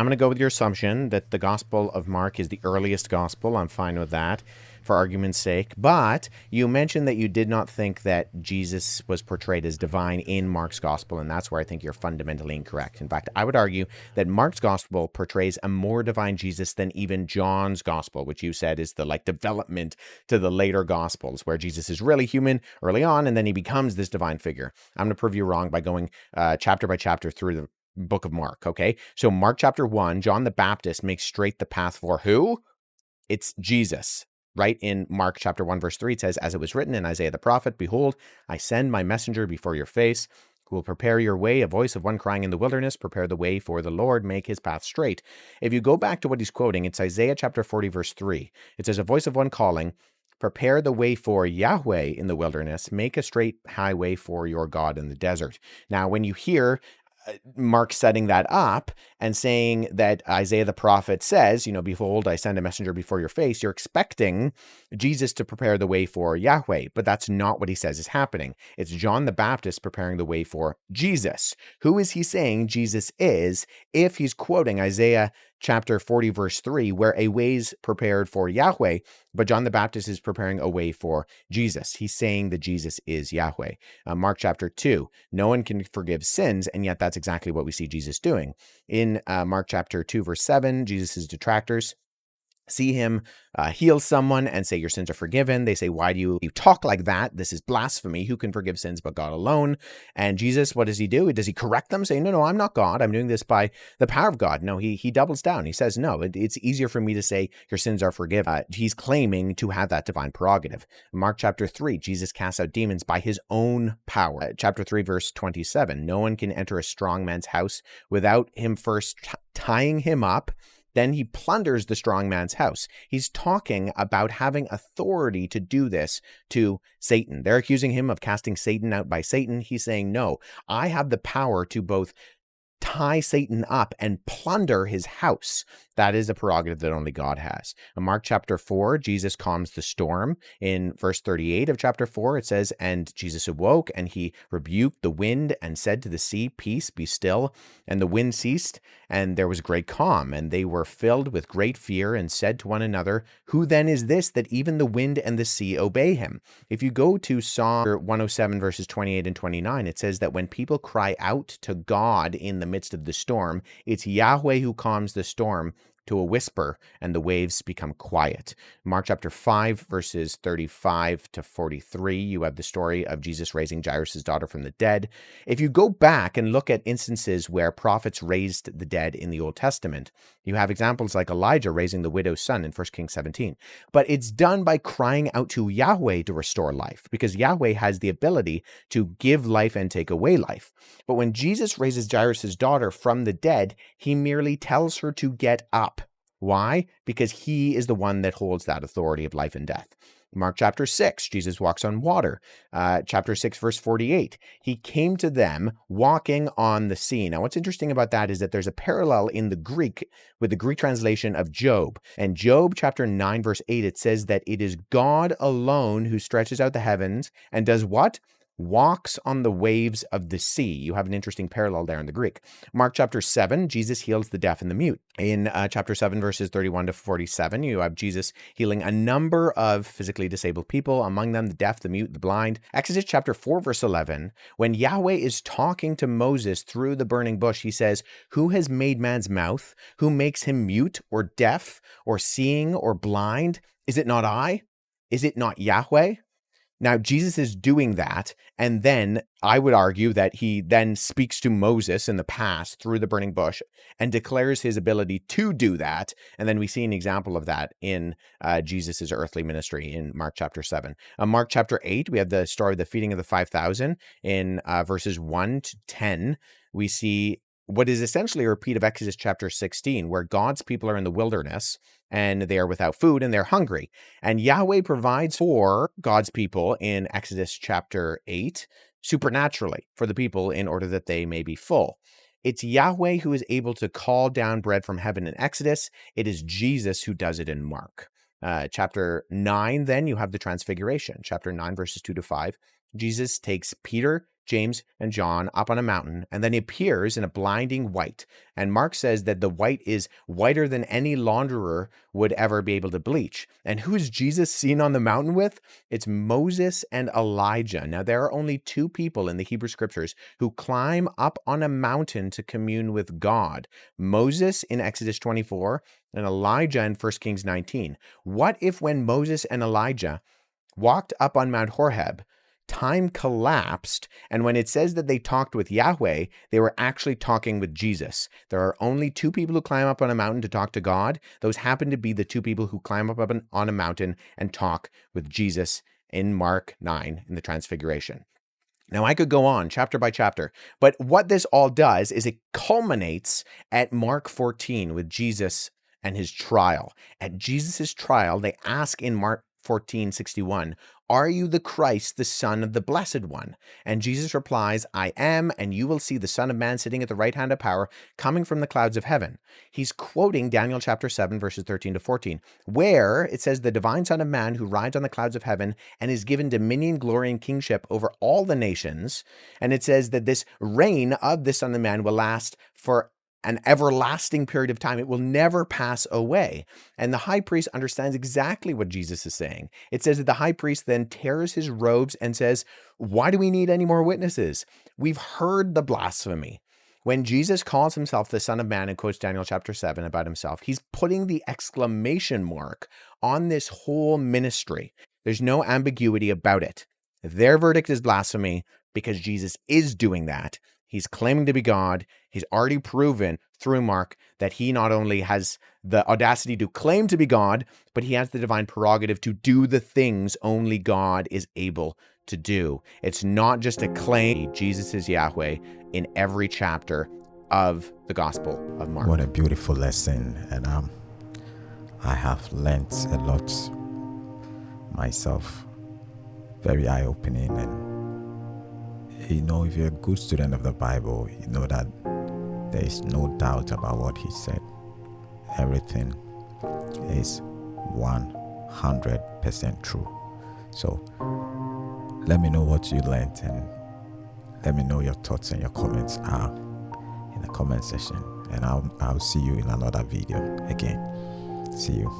I'm going to go with your assumption that the Gospel of Mark is the earliest gospel. I'm fine with that for argument's sake. But you mentioned that you did not think that Jesus was portrayed as divine in Mark's gospel, and that's where I think you're fundamentally incorrect. In fact, I would argue that Mark's gospel portrays a more divine Jesus than even John's gospel, which you said is the development to the later gospels, where Jesus is really human early on, and then he becomes this divine figure. I'm going to prove you wrong by going chapter by chapter through the book of Mark, okay? So Mark chapter 1, John the Baptist makes straight the path for who? It's Jesus. Right in Mark chapter 1, verse 3, it says, as it was written in Isaiah the prophet, behold, I send my messenger before your face, who will prepare your way, a voice of one crying in the wilderness, prepare the way for the Lord, make his path straight. If you go back to what he's quoting, it's Isaiah chapter 40, verse 3. It says, a voice of one calling, prepare the way for Yahweh in the wilderness, make a straight highway for your God in the desert. Now, when you hear Mark setting that up and saying that Isaiah the prophet says, behold, I send a messenger before your face, you're expecting Jesus to prepare the way for Yahweh, but that's not what he says is happening. It's John the Baptist preparing the way for Jesus. Who is he saying Jesus is if he's quoting Isaiah chapter 40, verse 3, where a way's prepared for Yahweh, but John the Baptist is preparing a way for Jesus. He's saying that Jesus is Yahweh. Mark chapter 2, no one can forgive sins, and yet that's exactly what we see Jesus doing. In Mark chapter 2, verse 7, Jesus' detractors see him heal someone and say, your sins are forgiven. They say, why do you talk like that? This is blasphemy. Who can forgive sins but God alone? And Jesus, what does he do? Does he correct them, saying, no, I'm not God. I'm doing this by the power of God? No, he doubles down. He says, no, it's easier for me to say your sins are forgiven. He's claiming to have that divine prerogative. Mark chapter 3, Jesus casts out demons by his own power. Chapter 3, verse 27, no one can enter a strong man's house without him first tying him up. Then he plunders the strong man's house. He's talking about having authority to do this to Satan. They're accusing him of casting Satan out by Satan. He's saying, no, I have the power to both tie Satan up and plunder his house. That is a prerogative that only God has. In Mark chapter 4, Jesus calms the storm. In verse 38 of chapter 4, it says, and Jesus awoke, and he rebuked the wind and said to the sea, peace, be still. And the wind ceased, and there was great calm. And they were filled with great fear and said to one another, who then is this that even the wind and the sea obey him? If you go to Psalm 107, verses 28 and 29, it says that when people cry out to God in the midst of the storm, it's Yahweh who calms the storm to a whisper, and the waves become quiet. Mark chapter 5, verses 35 to 43, you have the story of Jesus raising Jairus' daughter from the dead. If you go back and look at instances where prophets raised the dead in the Old Testament, you have examples like Elijah raising the widow's son in 1 Kings 17. But it's done by crying out to Yahweh to restore life, because Yahweh has the ability to give life and take away life. But when Jesus raises Jairus' daughter from the dead, he merely tells her to get up. Why? Because he is the one that holds that authority of life and death. Mark chapter 6, Jesus walks on water. Chapter 6, verse 48, he came to them walking on the sea. Now, what's interesting about that is that there's a parallel in the Greek with the Greek translation of Job. And Job chapter 9, verse 8, it says that it is God alone who stretches out the heavens and does what? Walks on the waves of the sea. You have an interesting parallel there in the Greek. Mark chapter 7, Jesus heals the deaf and the mute. In chapter 7, verses 31 to 47, you have Jesus healing a number of physically disabled people, among them the deaf, the mute, the blind. Exodus chapter 4, verse 11, when Yahweh is talking to Moses through the burning bush, he says, who has made man's mouth? Who makes him mute or deaf or seeing or blind? Is it not I? Is it not Yahweh? Now, Jesus is doing that, and then I would argue that he then speaks to Moses in the past through the burning bush and declares his ability to do that. And then we see an example of that in Jesus' earthly ministry in Mark chapter 7. Mark chapter 8, we have the story of the feeding of the 5,000. In verses 1 to 10, we see what is essentially a repeat of Exodus chapter 16, where God's people are in the wilderness and they are without food and they're hungry. And Yahweh provides for God's people in Exodus chapter 8 supernaturally for the people in order that they may be full. It's Yahweh who is able to call down bread from heaven in Exodus. It is Jesus who does it in Mark. Chapter 9, then you have the transfiguration. Chapter 9, verses 2 to 5. Jesus takes Peter, James, and John up on a mountain, and then he appears in a blinding white. And Mark says that the white is whiter than any launderer would ever be able to bleach. And who is Jesus seen on the mountain with? It's Moses and Elijah. Now, there are only two people in the Hebrew Scriptures who climb up on a mountain to commune with God. Moses in Exodus 24 and Elijah in 1 Kings 19. What if when Moses and Elijah walked up on Mount Horeb, time collapsed, and when it says that they talked with Yahweh, they were actually talking with Jesus? There are only two people who climb up on a mountain to talk to God. Those happen to be the two people who climb up on a mountain and talk with Jesus in Mark 9 in the Transfiguration. Now, I could go on chapter by chapter, but what this all does is it culminates at Mark 14 with Jesus and his trial. At Jesus' trial, they ask in Mark 14:61, "Are you the Christ, the Son of the Blessed One?" And Jesus replies, "I am, and you will see the Son of Man sitting at the right hand of power, coming from the clouds of heaven." He's quoting Daniel chapter 7, verses 13 to 14, where it says, "The divine Son of Man who rides on the clouds of heaven and is given dominion, glory, and kingship over all the nations." And it says that this reign of the Son of Man will last for an everlasting period of time. It will never pass away. And the high priest understands exactly what Jesus is saying. It says that the high priest then tears his robes and says, "Why do we need any more witnesses? We've heard the blasphemy." When Jesus calls himself the Son of Man and quotes Daniel chapter 7 about himself, he's putting the exclamation mark on this whole ministry. There's no ambiguity about it. Their verdict is blasphemy because Jesus is doing that. He's claiming to be God. He's already proven through Mark that he not only has the audacity to claim to be God, but he has the divine prerogative to do the things only God is able to do. It's not just a claim. Jesus is Yahweh in every chapter of the Gospel of Mark. What a beautiful lesson. And I have learnt a lot myself. Very eye-opening. And you know, if you're a good student of the Bible, you know that there is no doubt about what he said. Everything is 100% true. So let me know what you learned, and let me know your thoughts and your comments in the comment section. And I'll see you in another video again. See you.